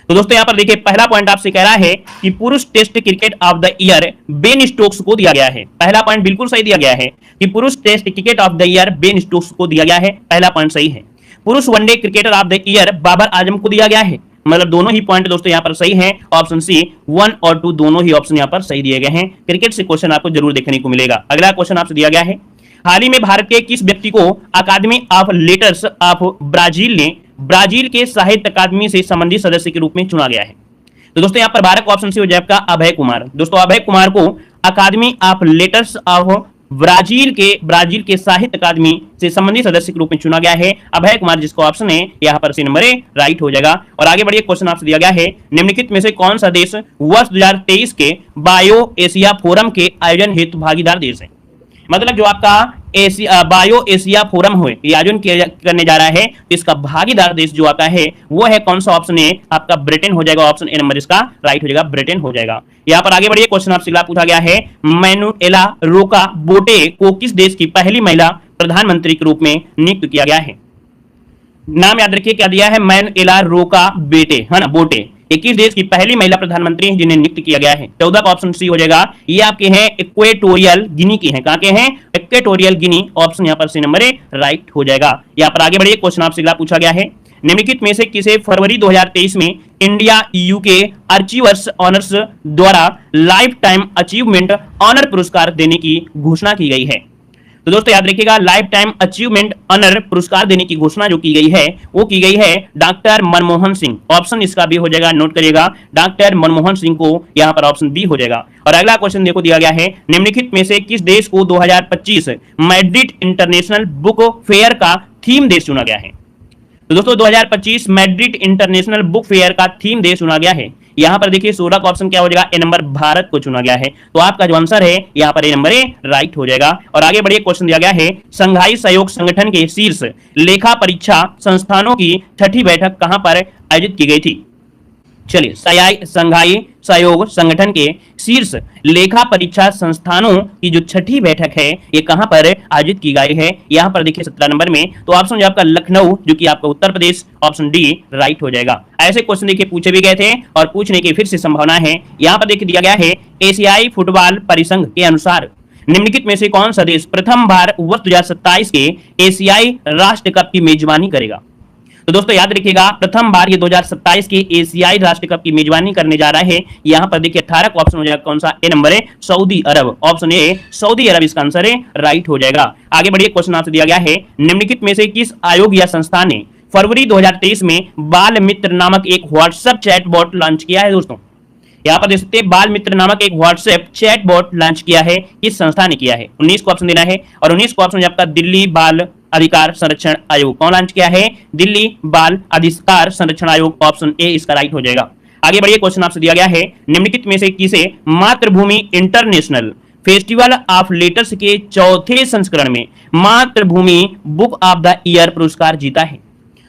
तो दोस्तों यहाँ पर देखिए, पहला पॉइंट आपसे कह रहा है कि पुरुष test cricket of the year Ben Stokes को दिया गया है। पहला पॉइंट बिल्कुल सही दिया गया है कि पुरुष test cricket of the year Ben Stokes को दिया गया है। पहला पॉइंट सही है। पुरुष one day cricketer of the year Babar Azam को दिया गया है। मतलब दोनों ही पॉइंट दोस्तों यहाँ पर सही हैं। ऑप्शन सी 1 और 2 दोनों ही ऑप्शन यहाँ पर सही दिए गए हैं। क्रिकेट से क्वेश्चन आपको जरूर देखने को मिलेगा। अगला क्वेश्चन आपसे दिया गया है, हाल ही में भारत के किस व्यक्ति को अकादमी ऑफ लेटर्स ऑफ ब्राजील ने ब्राजील के साहित्य अकादमी से संबंधित सदस्य के रूप में चुना गया है? तो दोस्तों यहाँ पर भारत का ऑप्शन सी हो जाएगा अभय कुमार। दोस्तों अभय कुमार को अकादमी ऑफ लेटर्स ऑफ ब्राजील के साहित्य अकादमी से संबंधित सदस्य के रूप में चुना गया है अभय कुमार, जिसका ऑप्शन है यहाँ पर सी नंबर ए राइट हो जाएगा। और आगे बढ़िए, क्वेश्चन आपसे दिया गया है, निम्नलिखित में से कौन सा देश वर्ष 2023 के बायो एशिया फोरम के आयोजन हेतु भागीदार देश है? मतलब जो आपका बायो एशिया फोरम हुए ये आयोजन करने जा रहा है, तो इसका भागीदार देश जो आता है वो है कौन सा? ऑप्शन ए आपका ब्रिटेन हो जाएगा। ऑप्शन ए नंबर इसका राइट हो जाएगा, ब्रिटेन हो जाएगा। यहाँ पर आगे बढ़िए, क्वेश्चन आपसे पूछा गया है, मैनुएला रोका बोटे को किस देश की पहली महिला प्रधानमंत्री के रूप में नियुक्त किया गया है? नाम याद रखिए, क्या दिया है? मैनुएला रोका बेटे, है ना, बोटे। 21 देश की पहली महिला प्रधानमंत्री हैं जिन्हें नियुक्त किया गया है। 14 का ऑप्शन सी हो जाएगा। ये आपके हैं इक्वेटोरियल गिनी की हैं। कहां के हैं? Equatorial Guinea. ऑप्शन यहाँ पर सी नंबर ए राइट हो जाएगा। यहाँ पर आगे बढ़िए, क्वेश्चन आपसे पूछा गया है, निम्नलिखित में से किसे फरवरी 2023 में इंडिया यूके अचीवर्स ऑनर्स द्वारा लाइफ टाइम अचीवमेंट ऑनर पुरस्कार देने की घोषणा की गई है? तो दोस्तों याद रखिएगा, लाइफ टाइम अचीवमेंट ऑनर पुरस्कार देने की घोषणा जो की गई है वो की गई है डॉक्टर मनमोहन सिंह। ऑप्शन इसका भी हो जाएगा, नोट करिएगा, डॉक्टर मनमोहन सिंह को यहाँ पर ऑप्शन बी हो जाएगा। और अगला क्वेश्चन देखो दिया गया है, निम्नलिखित में से किस देश को 2025 मैड्रिड इंटरनेशनल बुक फेयर का थीम देश चुना गया है? तो दोस्तों 2025 मैड्रिड इंटरनेशनल बुक फेयर का थीम देश चुना गया है। यहाँ पर देखिए 16 का ऑप्शन क्या हो जाएगा? ए नंबर भारत को चुना गया है। तो आपका जो आंसर है यहाँ पर ए नंबर ए राइट हो जाएगा। और आगे बढ़िए, क्वेश्चन दिया गया है, संघाई सहयोग संगठन के शीर्ष लेखा परीक्षा संस्थानों की 6ठी बैठक कहां पर आयोजित की गई थी? चलिए, संघाई सहयोग संगठन के शीर्ष लेखा परीक्षा संस्थानों की जो 6ठी बैठक है ये कहां पर आयोजित की गई है? यहां पर देखिए 17 नंबर में। तो ऑप्शन जो आपका लखनऊ जो कि आपका Uttar Pradesh, option D right हो जाएगा। ऐसे क्वेश्चन देखिए पूछे भी गए थे और पूछने की फिर से संभावना है। यहाँ पर देखिए दिया गया है, एशियाई फुटबॉल परिसंघ के अनुसार निम्नलिखित में से कौन सा देश प्रथम बार वर्ष 2027 के एशियाई राष्ट्र कप की मेजबानी करेगा? तो दोस्तों याद रखिएगा, प्रथम बार ये 2027 के एशियाई राष्ट्र कप की मेजबानी करने जा रहा है। यहाँ पर देखिए 18 का ऑप्शन हो जाएगा, कौन सा? ए नंबर है सऊदी अरब। ऑप्शन ए सऊदी अरब इसका आंसर है राइट हो जाएगा। आगे बढ़िए, क्वेश्चन आपसे दिया गया है, निम्नलिखित में से किस आयोग या संस्था ने फरवरी 2023 में बाल मित्र नामक एक व्हाट्सएप चैटबॉट लॉन्च किया है दोस्तों। यहाँ पर देख सकते हैं बाल मित्र नामक एक व्हाट्सएप चैटबॉट लॉन्च किया है, किस संस्था ने किया है। 19 को ऑप्शन देना है और 19 को ऑप्शन आपका दिल्ली बाल अधिकार संरक्षण आयोग। कौन लॉन्च किया है? दिल्ली बाल अधिकार संरक्षण आयोग। ऑप्शन ए इसका राइट हो जाएगा। आगे बढ़िए, क्वेश्चन आपसे दिया गया है निम्नलिखित में से किसे मातृभूमि इंटरनेशनल फेस्टिवल ऑफ लेटर्स के चौथे संस्करण में मातृभूमि बुक ऑफ द ईयर पुरस्कार जीता है।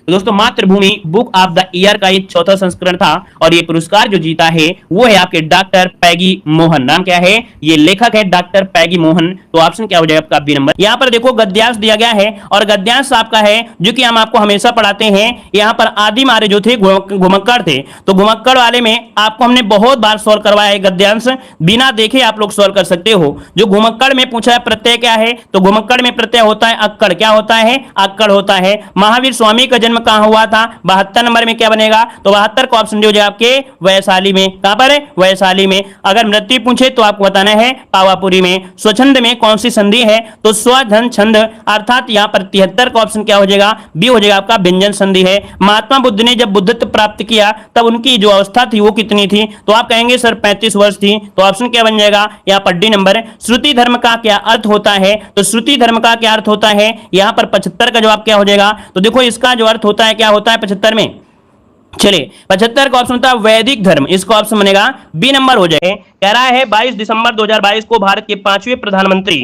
तो दोस्तों मातृभूमि बुक ऑफ द ईयर का ये चौथा संस्करण था और ये पुरस्कार जो जीता है वो है आपके डॉक्टर पैगी मोहन। नाम क्या है? ये लेखक है डॉक्टर पैगी मोहन। तो ऑप्शन क्या हो जाएगा आपका बी नंबर। यहाँ पर देखो गद्यांश दिया गया है और गद्यांश आपका है जो कि हम आपको हमेशा पढ़ाते हैं। यहाँ पर आदिम आर्य जो थे घुमक्कड़ थे, तो घुमक्कड़ वाले में आपको हमने बहुत बार सॉल्व करवाया है। गद्यांश बिना देखे आप लोग सॉल्व कर सकते हो। जो घुमक्कड़ में पूछा है प्रत्यय क्या है, तो घुमक्कड़ में प्रत्यय होता है अक्कड़। क्या होता है? अक्कड़ होता है। महावीर स्वामी का जन्म कहां हुआ था? 72 नंबर में क्या बनेगा? तो 72 का ऑप्शन जो आपके वैशाली में। कहां पर है? वैशाली में। अगर मृत्यु पूछे तो आपको बताना है पावापुरी में। स्वच्छंद में कौन सी संधि है? तो स्वधन छंद, अर्थात यहां पर 73 का ऑप्शन क्या हो जाएगा? बी हो जाएगा आपका व्यंजन संधि है। महात्मा बुद्ध ने जब बुद्धत्व प्राप्त किया तब उनकी जो अवस्था थी वो कितनी थी? तो आप कहेंगे सर 35 वर्ष थी। तो ऑप्शन क्या बन जाएगा? यहां पर डी नंबर। श्रुति धर्म का क्या अर्थ होता है? तो श्रुति धर्म का क्या अर्थ होता है? यहां पर 75 का जवाब क्या हो जाएगा? तो देखो इसका जो अर्थ होता है क्या होता है 75 में? चलिए 75 का ऑप्शन होता है वैदिक धर्म। इसका ऑप्शन बनेगा बी नंबर हो जाए। कह रहा है 22 दिसंबर 2022 को भारत के 5वें प्रधानमंत्री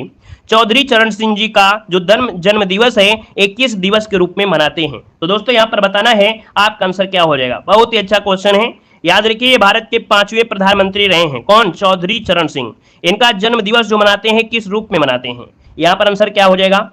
चौधरी चरण सिंह जी का जो जन्म दिवस है 21 दिवस के रूप में मनाते हैं। तो दोस्तों यहां पर बताना है आपका आंसर क्या हो जाएगा। बहुत ही अच्छा क्वेश्चन है, याद रखिए। भारत के 5वें प्रधानमंत्री रहे हैं कौन? चौधरी चरण सिंह। इनका जन्म दिवस जो मनाते हैं किस रूप में मनाते हैं? यहां पर आंसर क्या हो जाएगा?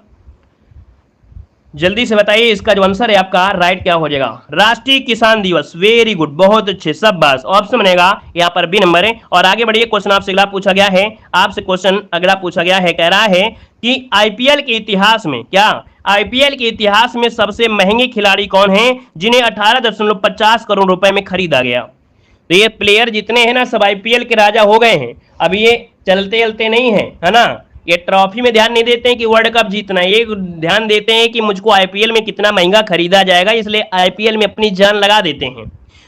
जल्दी से बताइए, इसका जो आंसर है आपका राइट क्या हो जाएगा? राष्ट्रीय किसान दिवस। वेरी गुड, बहुत अच्छे, सब बस। ऑप्शन बनेगा यहाँ पर बी नंबर है। और आगे बढ़िए, क्वेश्चन आपसे अगला पूछा गया है। आपसे क्वेश्चन अगला पूछा गया है, कह रहा है कि आईपीएल के इतिहास में क्या आईपीएल के इतिहास में सबसे महंगे खिलाड़ी कौन हैं जिन्हें 18.50 करोड़ रुपए में खरीदा गया? तो ये प्लेयर जितने हैं ना सब आईपीएल के राजा हो गए हैं। अब ये चलते चलते नहीं है ना, ये ट्रॉफी में ध्यान नहीं देते हैं कि वर्ल्ड कप जीतना है, ये ध्यान देते हैं कि मुझको आईपीएल में कितना महंगा खरीदा जाएगा, इसलिए आईपीएल में अपनी जान लगा देते हैं।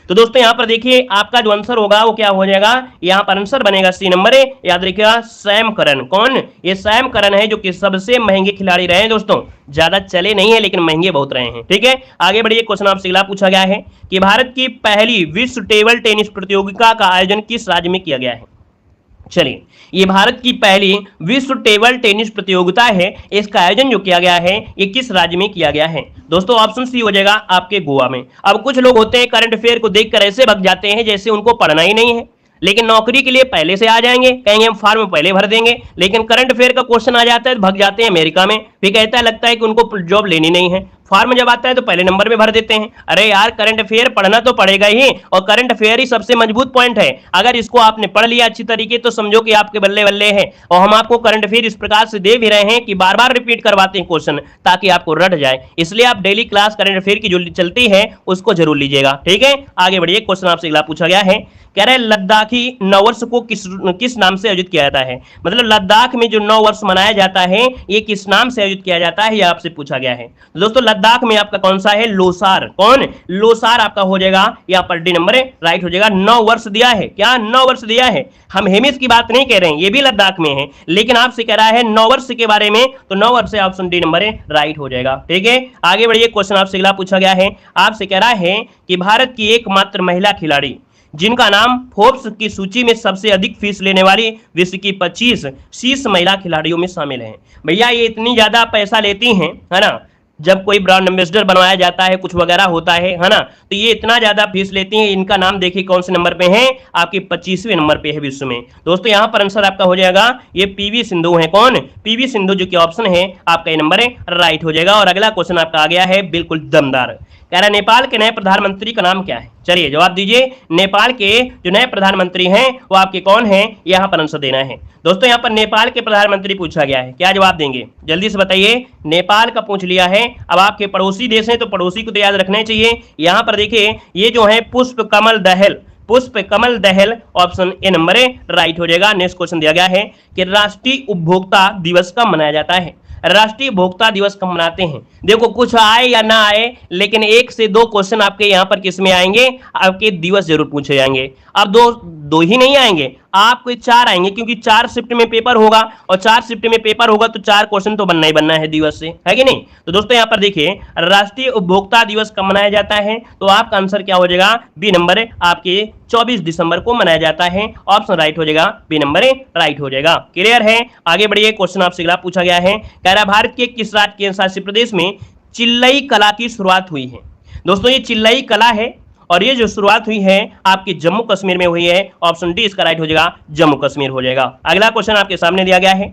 तो दोस्तों यहां पर देखिए आपका जो आंसर होगा वो क्या हो जाएगा? यहां पर आंसर बनेगा सी नंबर है। याद रखिएगा सैम करन। कौन? ये सैम करन है जो कि सबसे महंगे खिलाड़ी रहे हैं दोस्तों। ज्यादा चले नहीं है लेकिन महंगे बहुत रहे हैं। ठीक है, आगे बढ़िए, क्वेश्चन आपसे अगला पूछा गया है कि भारत की पहली विश्व टेबल टेनिस प्रतियोगिता का आयोजन किस राज्य में किया गया है? चलिए, ये भारत की पहली विश्व टेबल टेनिस प्रतियोगिता है। इसका आयोजन जो किया गया है ये किस राज्य में किया गया है? दोस्तों ऑप्शन सी हो जाएगा आपके गोवा में। अब कुछ लोग होते हैं करंट अफेयर को देखकर ऐसे भग जाते हैं जैसे उनको पढ़ना ही नहीं है, लेकिन नौकरी के लिए पहले से आ जाएंगे, कहेंगे हम फॉर्म पहले भर देंगे, लेकिन करंट अफेयर का क्वेश्चन आ जाता है तो भग जाते हैं अमेरिका में। फिर कहता है लगता है कि उनको जॉब लेनी नहीं है, फॉर्म जब आता है तो पहले नंबर में भर देते हैं। अरे यार करंट अफेयर पढ़ना तो पड़ेगा ही, और करंट अफेयर ही सबसे मजबूत पॉइंट है। अगर इसको आपने पढ़ लिया अच्छी तरीके तो समझो कि आपके बल्ले बल्ले है। और हम आपको करंट अफेयर इस प्रकार से दे भी रहे हैं कि बार बार रिपीट करवाते हैं क्वेश्चन ताकि आपको रट जाए, इसलिए आप डेली क्लास करंट अफेयर की जो चलती है उसको जरूर लीजिएगा। ठीक है, आगे बढ़िए, क्वेश्चन आपसे अगला पूछा गया है, कह रहे लद्दाखी नववर्ष को किस नाम से आयोजित किया जाता है? मतलब लद्दाख में जो नववर्ष मनाया जाता है ये किस नाम से आयोजित किया जाता है, ये आपसे पूछा गया है। तो दोस्तों लद्दाख में आपका कौन सा है? लोसार। कौन? लोसार आपका हो जाएगा यहाँ पर डी नंबर राइट हो जाएगा। 9 वर्ष दिया है। क्या 9 वर्ष दिया है? हम हेमिस की बात नहीं कह रहे हैं, ये भी लद्दाख में है, लेकिन आपसे कह रहा है 9 वर्ष के बारे में, तो 9 वर्ष से ऑप्शन डी नंबर राइट हो जाएगा। ठीक है, आगे बढ़िए, क्वेश्चन आपसे अगला पूछा गया है। आपसे कह रहा है कि भारत की एकमात्र महिला खिलाड़ी जिनका नाम फोर्ब्स की सूची में सबसे अधिक फीस लेने वाली विश्व की 25 शीर्ष महिला खिलाड़ियों में शामिल हैं। भैया ये इतनी ज्यादा पैसा लेती हैं, है ना, जब कोई ब्रांड एम्बेसडर बनवाया जाता है कुछ वगैरह होता है ना, तो ये इतना ज्यादा फीस लेती हैं। इनका नाम देखिए कौन से नंबर पे है? आपके 25वें नंबर पे है विश्व में। दोस्तों यहाँ पर आंसर आपका हो जाएगा ये पीवी सिंधु है। कौन? पीवी सिंधु, जो कि ऑप्शन है आपका ये नंबर राइट हो जाएगा। और अगला क्वेश्चन आपका आ गया है बिल्कुल दमदार, कह रहा है नेपाल के नए प्रधानमंत्री का नाम क्या है? चलिए जवाब दीजिए। नेपाल के जो नए प्रधानमंत्री हैं वो आपके कौन हैं? यहाँ पर आंसर देना है। दोस्तों यहाँ पर नेपाल के प्रधानमंत्री पूछा गया है, क्या जवाब देंगे? जल्दी से बताइए। नेपाल का पूछ लिया है, अब आपके पड़ोसी देश हैं तो पड़ोसी को तो याद रखना चाहिए। यहाँ पर देखिए ये जो है पुष्प कमल दहल, पुष्प Kamal Dahal, option A number right हो जाएगा। नेक्स्ट क्वेश्चन दिया गया है कि राष्ट्रीय उपभोक्ता दिवस कब मनाया जाता है? राष्ट्रीय उपभोक्ता दिवस कब मनाते हैं? देखो कुछ आए या ना आए, लेकिन 1 से 2 क्वेश्चन आपके यहाँ पर किस में आएंगे, आपके दिवस जरूर पूछे जाएंगे। अब दो ही नहीं आएंगे, आपको 4 आएंगे, क्योंकि 4 शिफ्ट में पेपर होगा, और 4 शिफ्ट में पेपर होगा तो 4 क्वेश्चन तो बनना ही बनना है दिवस से, है कि नहीं। तो दोस्तों यहाँ पर देखिए, राष्ट्रीय उपभोक्ता दिवस कब मनाया जाता है, तो आपका आंसर क्या हो जाएगा, बी नंबर आपके 24 दिसंबर को मनाया जाता है। ऑप्शन राइट हो जाएगा, बी नंबर राइट हो जाएगा। क्लियर है, आगे बढ़िए। क्वेश्चन आपसे अगला पूछा गया है, कह रहा भारत के किस राज्य केंद्र शासित प्रदेश में चिल्लई कला की शुरुआत हुई है? दोस्तों ये चिल्लई कला है, और ये जो शुरुआत हुई है आपके जम्मू कश्मीर में हुई है। ऑप्शन डी इसका राइट हो जाएगा, जम्मू कश्मीर हो जाएगा। अगला क्वेश्चन आपके सामने दिया गया है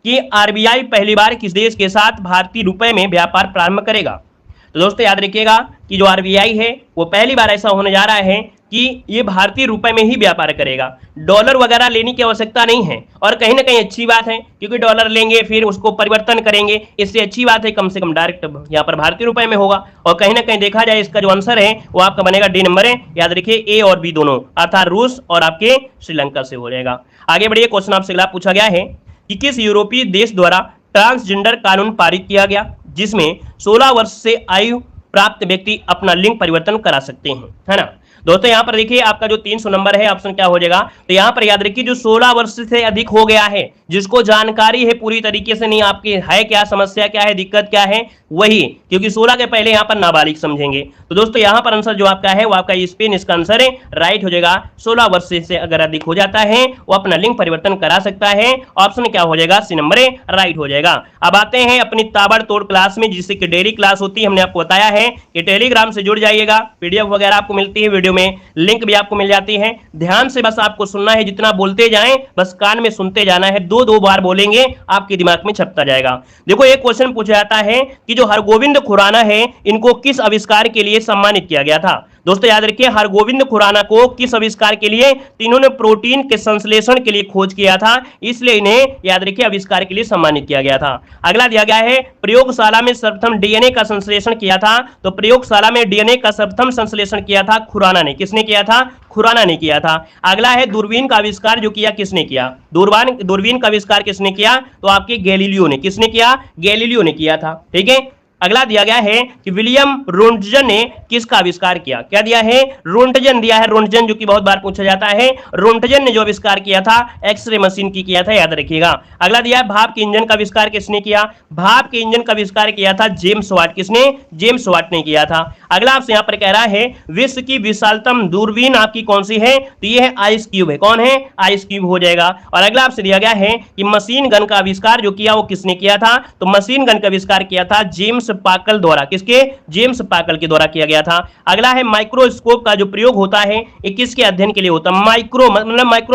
कि आरबीआई पहली बार किस देश के साथ भारतीय रुपए में व्यापार प्रारंभ करेगा? तो दोस्तों याद रखिएगा कि जो आरबीआई है वो पहली बार ऐसा होने जा रहा है कि ये भारतीय रुपए में ही व्यापार करेगा। डॉलर वगैरह लेने की आवश्यकता नहीं है, और कहीं ना कहीं अच्छी बात है, क्योंकि डॉलर लेंगे फिर उसको परिवर्तन करेंगे, इससे अच्छी बात है कम से कम डायरेक्ट यहाँ पर भारतीय रुपए में होगा। और कहीं ना कहीं देखा जाए इसका जो आंसर है वो आपका बनेगा डी नंबर है। याद रखिए ए और बी दोनों, अर्थात रूस और आपके श्रीलंका से हो जाएगा। आगे बढ़िए। क्वेश्चन आपसे अगला पूछा गया है कि किस यूरोपीय देश द्वारा ट्रांसजेंडर कानून पारित किया गया, जिसमें 16 वर्ष से आयु प्राप्त व्यक्ति अपना लिंग परिवर्तन करा सकते हैं, है ना। दोस्तों यहाँ पर देखिए आपका जो 300 नंबर है, ऑप्शन क्या हो जाएगा, तो यहाँ पर याद रखिए जो 16 वर्ष से अधिक हो गया है, जिसको जानकारी है पूरी तरीके से, नहीं आपकी है क्या समस्या, क्या है दिक्कत, क्या है वही, क्योंकि 16 के पहले यहाँ पर नाबालिग समझेंगे। तो दोस्तों यहाँ पर आंसर जो आपका है वो आपका स्पेन, इसका आंसर है राइट हो जाएगा। 16 वर्ष से अगर अधिक हो जाता है वो अपना लिंग परिवर्तन करा सकता है। ऑप्शन क्या हो जाएगा, सी नंबर राइट हो जाएगा। अब आते हैं अपनी ताबड़तोड़ क्लास में, जिससे कि डेली क्लास होती है। हमने आपको बताया है कि टेलीग्राम से जुड़ जाइएगा, पीडीएफ वगैरह आपको मिलती है, वीडियो में लिंक भी आपको मिल जाती है। ध्यान से बस आपको सुनना है, जितना बोलते जाएं बस कान में सुनते जाना है, 2-2 बार बोलेंगे आपके दिमाग में छपता जाएगा। देखो एक क्वेश्चन पूछा जाता है कि जो हरगोविंद खुराना है इनको किस आविष्कार के लिए सम्मानित किया गया था? दोस्तों याद रखिए हरगोविंद खुराना को किस आविष्कार के लिए, इन्होंने प्रोटीन के संश्लेषण के लिए खोज किया था, इसलिए इन्हें याद रखिए आविष्कार के लिए सम्मानित किया गया था। अगला दिया गया है प्रयोगशाला में सर्वप्रथम डीएनए का संश्लेषण किया था, तो प्रयोगशाला में डीएनए का सर्वप्रथम संश्लेषण किया था खुराना ने। किसने किया था? खुराना ने किया था। अगला है दूरबीन का आविष्कार जो किया किसने किया? दूरबीन का आविष्कार किसने किया? तो आपके गैलीलियो ने। किसने किया? गैलीलियो ने किया था। ठीक है। अगला दिया गया है कि विलियम रोंटजन ने किसका आविष्कार किया? क्या दिया है? रोंटजन दिया है। रोंटजन जो कि बहुत बार पूछा जाता है, रोंटजन ने जो आविष्कार किया था एक्सरे मशीन की किया था, याद रखिएगा। अगला दिया है भाप के इंजन का आविष्कार किसने किया? भाप के इंजन का आविष्कार किया था जेम्स वाट। किसने? जेम्स वाट ने किया था। अगला आपसे यहाँ पर कह रहा है विश्व की विशालतम दूरबीन आपकी कौन सी है? तो ये है आइस क्यूब है। कौन है? आइस क्यूब हो जाएगा। और अगला आपसे दिया गया है कि मशीन गन का आविष्कार जो किया वो किसने किया था? तो मशीन गन का आविष्कार किया था जेम्स पाकल द्वारा। किसके? जेम्स पाकल के द्वारा किया गया था। अगला है माइक्रोस्कोप का जो प्रयोग होता है ये किसके अध्ययन के लिए होता है? माइक्रो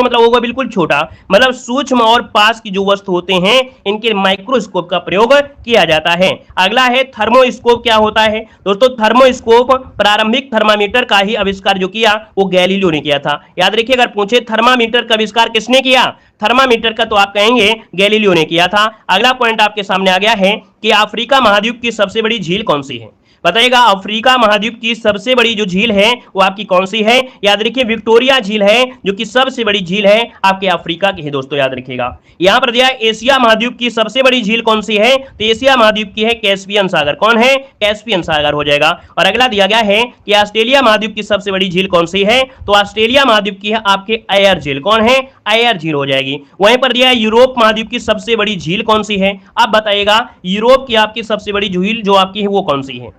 मतलब होगा बिल्कुल छोटा, मतलब सूक्ष्म और पास की जो वस्तु होते हैं इनके माइक्रोस्कोप का प्रयोग किया जाता है। अगला है थर्मोस्कोप क्या होता है? दोस्तों थर्मोस्कोप प्रारंभिक थर्मामीटर का ही आविष्कार जो किया वो गैलीलियो ने किया था। याद रखिए अगर पूछे थर्मामीटर का आविष्कार किसने किया, थर्मामीटर का, तो आप कहेंगे गैलीलियो ने किया था। अगला पॉइंट आपके सामने आ गया है कि अफ्रीका महाद्वीप की सबसे बड़ी झील कौन सी है? बताइएगा अफ्रीका महाद्वीप की सबसे बड़ी जो झील है वो आपकी कौन सी है? याद रखिए विक्टोरिया झील है जो कि सबसे बड़ी झील है आपके अफ्रीका की है। दोस्तों याद रखिएगा। यहां पर दिया एशिया महाद्वीप की सबसे बड़ी झील कौन सी है? तो एशिया महाद्वीप की है कैस्पियन सागर। कौन है? कैस्पियन सागर हो जाएगा। और अगला दिया गया है कि ऑस्ट्रेलिया महाद्वीप की सबसे बड़ी झील कौन सी है? तो ऑस्ट्रेलिया महाद्वीप की है आपके एयर झील। कौन है? एयर झील हो जाएगी। वहीं पर दिया है यूरोप महाद्वीप की सबसे बड़ी झील कौन सी है? आप बताइएगा यूरोप की आपकी सबसे बड़ी झील जो आपकी है वो कौन सी है?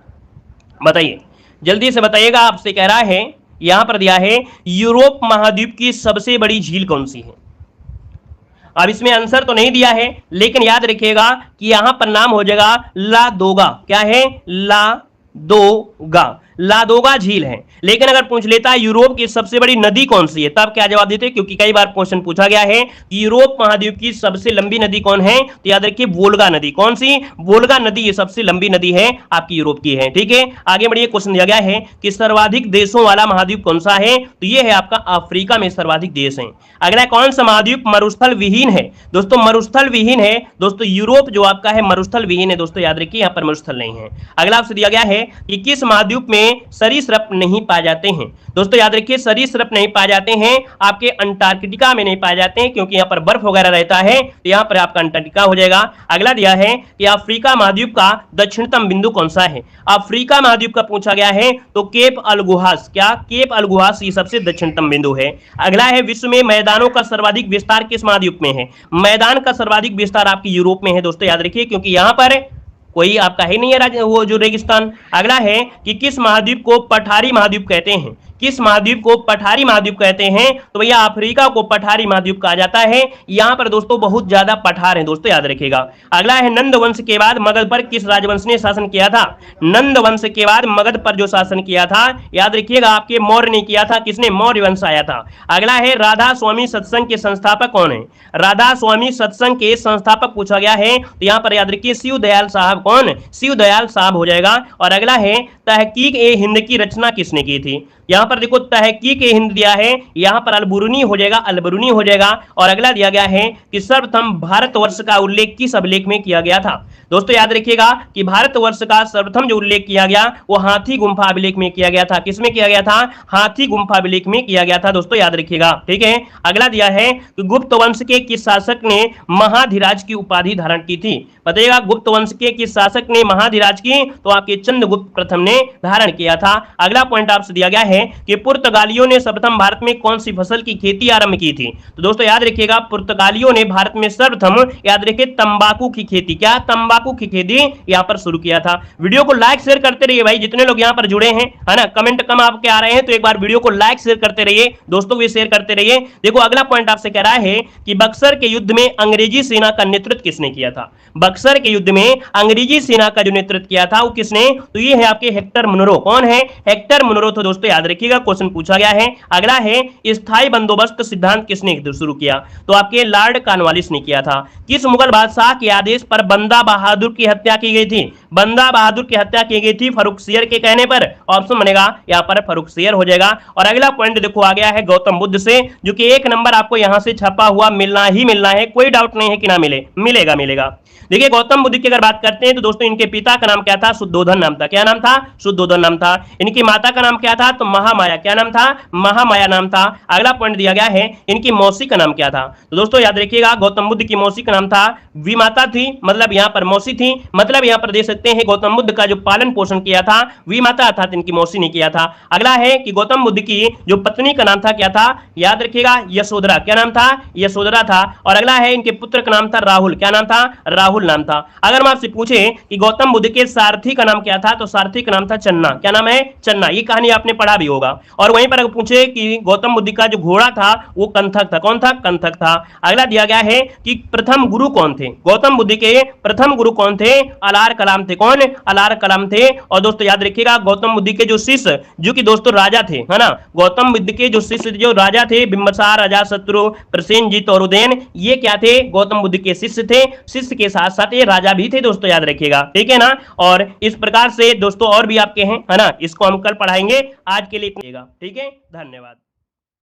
बताइए जल्दी से बताइएगा। आपसे कह रहा है यहां पर दिया है यूरोप महाद्वीप की सबसे बड़ी झील कौन सी है? अब इसमें आंसर तो नहीं दिया है, लेकिन याद रखिएगा कि यहां पर नाम हो जाएगा लादोगा। क्या है? लादोगा। लादोगा झील है। लेकिन अगर पूछ लेता है यूरोप की सबसे बड़ी नदी कौन सी है, तब क्या जवाब देते? क्योंकि कई बार क्वेश्चन पूछा गया है कि यूरोप महाद्वीप की सबसे लंबी नदी कौन है, तो याद रखिए वोल्गा नदी। कौन सी? वोल्गा नदी ये सबसे लंबी नदी है आपकी यूरोप की है। ठीक है। आगे बढ़िए। क्वेश्चन दिया गया है कि सर्वाधिक देशों वाला महाद्वीप कौन सा है? तो ये है आपका अफ्रीका में सर्वाधिक देश है। अगला कौन सा महाद्वीप मरुस्थल विहीन है? दोस्तों मरुस्थल विहीन है। दोस्तों यूरोप जो आपका है मरुस्थल विहीन है। दोस्तों याद रखिए यहाँ पर मरुस्थल नहीं है। अगला आपसे दिया गया है कि किस महाद्वीप में सरीसृप नहीं पाए पाए जाते हैं? दोस्तों याद रखिए सरीसृप नहीं पाए जाते हैं, आपके अंटार्कटिका में नहीं पाए जाते हैं, क्योंकि यहाँ पर बर्फ वगैरह रहता है, तो यहाँ पर आपका अंटार्कटिका हो जाएगा। अगला दिया है कि अफ्रीका महाद्वीप का दक्षिणतम बिंदु कौन सा है? अफ्रीका महाद्वीप का पूछा गया है तो केप अलगुहास, क्या केप अलगुहास ये सबसे दक्षिणतम बिंदु है। अगला है विश्व में मैदानों का सर्वाधिक विस्तार किस महाद्वीप में है? मैदान का सर्वाधिक विस्तार आपकी यूरोप में है दोस्तों याद रखिए, क्योंकि यहां पर कोई आपका ही नहीं है वो जो रेगिस्तान। अगला है कि किस महाद्वीप को पठारी महाद्वीप कहते हैं? किस महाद्वीप को पठारी महाद्वीप कहते हैं? तो भैया अफ्रीका को पठारी महाद्वीप कहा जाता है। यहां पर दोस्तों बहुत ज्यादा पठार हैं दोस्तों याद रखिएगा। अगला है नंद वंश के बाद मगध पर किस राजवंश ने शासन किया था? नंद वंश के बाद मगध पर जो शासन किया था याद रखिएगा आपके मौर्य ने किया था। किसने? मौर्य वंश आया था। अगला है राधा स्वामी सत्संग के संस्थापक कौन है? राधा स्वामी सत्संग के संस्थापक पूछा गया है, तो यहां पर याद रखिए शिव दयाल साहब। कौन? शिव दयाल साहब हो जाएगा। और अगला है तहकीक ए हिंद की रचना किसने की थी? यहां पर देखो तहकीक ए हिंद दिया है, यहां पर अलबरूनी हो जाएगा, अलबरूनी हो जाएगा। और अगला दिया गया है कि सर्वप्रथम भारतवर्ष का उल्लेख किस अभिलेख में किया गया था? दोस्तों याद रखिएगा कि भारतवर्ष का सर्वप्रथम जो उल्लेख किया गया वो हाथी गुम्फा अभिलेख में किया गया था। किसमें किया गया था? हाथी गुम्फा अभिलेख में किया गया था दोस्तों याद रखिएगा। ठीक है, अगला दिया है कि गुप्त वंश के किस शासक ने महाधिराज की उपाधि धारण की थी? बताइएगा गुप्त वंश के किस शासक ने महाधिराज की? तो आपके चंद्रगुप्त प्रथम ने धारण किया था। अगला पॉइंट आपसे दिया गया है कि पुर्तगालियों ने सर्वप्रथम भारत में कौन सी फसल की खेती आरंभ की थी? तो दोस्तों याद रखिएगा पुर्तगालियों ने भारत में सर्वप्रथम याद रखिए तंबाकू की खेती, क्या? तंबाकू की खेती यहां पर शुरू किया था। वीडियो को लाइक शेयर करते रहिए भाई, जितने लोग यहां पर जुड़े हैं, है ना। कमेंट कम आपके आ रहे हैं तो एक बार वीडियो को लाइक शेयर करते रहिए, दोस्तों भी शेयर करते रहिए। देखो अगला पॉइंट आपसे कह रहा है कि बक्सर के युद्ध में अंग्रेजी सेना का नेतृत्व किसने किया था? बक्सर के युद्ध में अंग्रेजी सेना का जो नेतृत्व किया था वो किसने? तो ये है आपके हेक्टर मुनरो। कौन है? Hector Munro. तो दोस्तों याद रखिएगा क्वेश्चन पूछा गया है। अगला है स्थायी बंदोबस्त सिद्धांत किसने शुरू किया? तो आपके लॉर्ड कॉर्नवालिस ने किया था। किस मुगल बादशाह के आदेश पर बंदा बहादुर की हत्या की गई थी? बंदा बहादुर की हत्या की गई थी फर्रुखसियर के कहने पर। ऑप्शन बनेगा यहां पर फर्रुखसियर हो जाएगा। और अगला पॉइंट देखो आ गया है गौतम बुद्ध से, जो कि एक नंबर आपको यहां से छपा हुआ मिलना ही मिलना है, कोई डाउट नहीं है कि ना मिले, मिलेगा मिलेगा। देखिए गौतम बुद्ध की अगर बात करते हैं तो दोस्तों इनके पिता का नाम क्या था? शुद्धोधन नाम था। क्या नाम था? शुद्धोधन नाम था। इनकी माता का नाम क्या था? तो महामाया। क्या नाम था? महामाया नाम था। अगला पॉइंट दिया गया है इनकी मौसी का नाम क्या था? तो दोस्तों याद रखिएगा गौतम बुद्ध की मौसी का नाम था विमाता थी, मतलब यहां पर मौसी थी, मतलब यहां पर दे सकते हैं गौतम बुद्ध का जो पालन पोषण किया था विमाता अर्थात इनकी मौसी ने किया था। अगला है कि गौतम बुद्ध की जो पत्नी का नाम था क्या था? याद रखिएगा यशोधरा। क्या नाम था? यशोधरा था। और अगला है इनके पुत्र का नाम था राहुल। क्या नाम था? राहुल नाम था। अगर मैं आपसे पूछे कि गौतम बुद्ध के सारथी का नाम क्या था? तो सारथी का नाम था चन्ना। क्या नाम है? चन्ना। ये कहानी आपने पढ़ा भी होगा। और वहीं पर अगर पूछे कि गौतम बुद्ध का जो घोड़ा था वो कंथक था। कौन था? कंथक था। अगला दिया गया है कि प्रथम गुरु कौन थे? गौतम बुद्ध के प्रथम गुरु कौन थे? अलार कलाम थे। कौन? अलार कलाम थे। और दोस्तों याद रखिएगा गौतम बुद्ध के जो शिष्य जो कि दोस्तों राजा थे, है ना, गौतम बुद्ध के जो शिष्य जो राजा थे बिंबिसार, अजातशत्रु, प्रसेनजीत और उदयन, ये क्या थे? गौतम बुद्ध के शिष्य थे। शिष्य के साथ साथ ये राजा भी थे दोस्तों याद रखिएगा। ठीक है ना। और इस प्रकार से दोस्तों और भी आपके हैं, है ना, इसको हम कल पढ़ाएंगे। आज के लिए ठीक है, धन्यवाद।